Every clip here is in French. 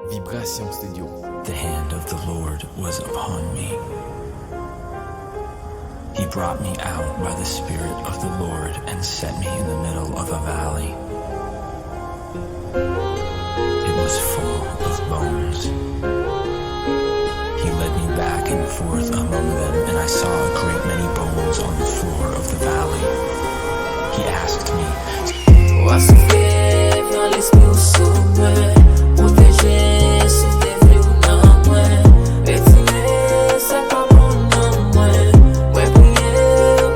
Vibration Studio. The hand of the Lord was upon me. He brought me out by the Spirit of the Lord and set me in the middle of a valley. It was full of bones. He led me back and forth among them, and I saw a great many bones on the floor of the valley. He asked me, What's the faith? Dans l'esprit somewhere. Protéger, si t'es vrai ou non, ouais. Retirer, c'est pas bon, non, ouais. Ouais, prier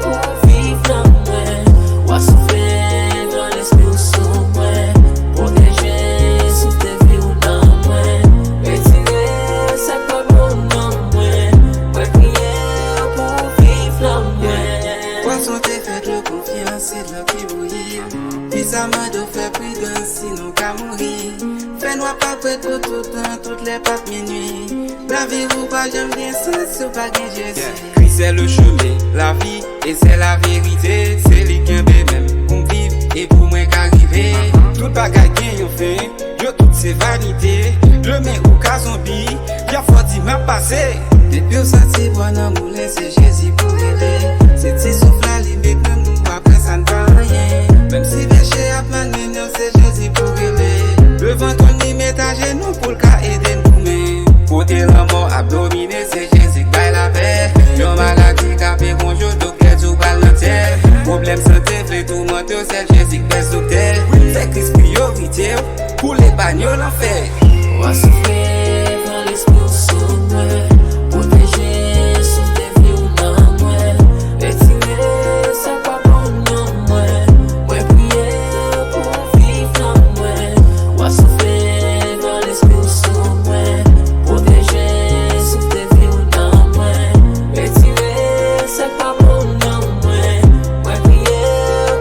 pour vivre, non, ouais. What's the faith? Dans l'esprit somewhere. Protéger, si t'es vrai ou non, ouais. Retirer, c'est pas bon, non, ouais. Ouais, prier pour vivre, non, ouais. Poisson t'es fait de confiance, c'est de l'eau qui bouillit. Puis ça m'a de faire prudence, sinon qu'à mourir. Fais-nous pas prêt pour tout le temps, toutes les pattes minuit. La vie ou pas, j'aime bien ça, c'est pas que Jésus. Puis c'est le chemin, la vie, et c'est la vérité. C'est les qui même, qu'on vive, et pour moi qu'arriver. Tout bagaille qui ont fait, yo toutes ces vanités. Le mets au cas zombie, y'a faut dire m'a passé. Depuis au senti bon amour, c'est Jésus pour aider. C'est petit souffle à limite, même nous après ça ne va rien. Même si péché a plein de mignon, c'est Jésus pour aider. Devant ton limite à genoux pour le cas aider nous-mêmes. Côté la mort abdominée, c'est Jésus qui baille la paix. Yon maladie capé bonjour, docteur tout balle dans terre. Problème santé, flé tout menteur, c'est Jésus qui baisse docteur. Fait Christ priorité, pour les bagnoles en fait. What's the faith? Dans l'esprit somewhere. Protéger, si t'es vrai ou non, ouais. Retirer, c'est pas bon, non, ouais. Ouais, prier pour vivre, non, ouais. What's the faith? Dans l'esprit somewhere. Protéger, si t'es vrai ou non, ouais. Retirer, c'est pas bon, non, ouais. Ouais, prier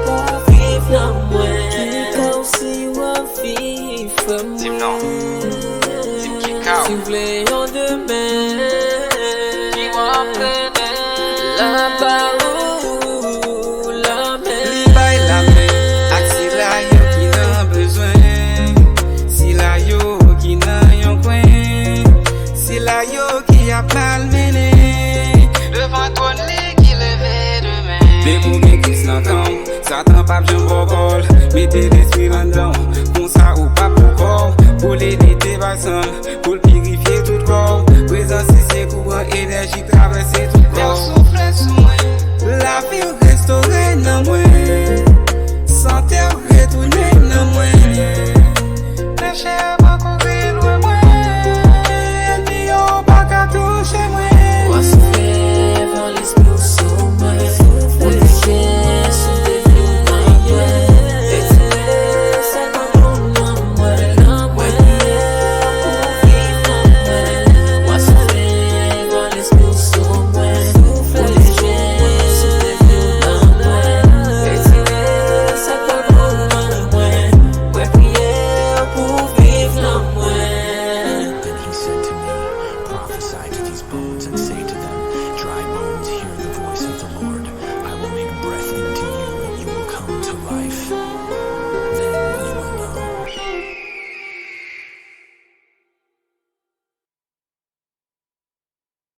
pour vivre, non, ouais. Qui t'a aussi ou vivre, non. si vous voulez en demain, la parole, la main. Li bay la main, ak si la yo qui nan besoin. Si la yo qui nan yon coin. Si la yo qui a malmené. Devant ton lit qui levait demain. Des mots mais qui se l'entend. Satan pape j'en bobole. Mettez l'esprit là-dedans.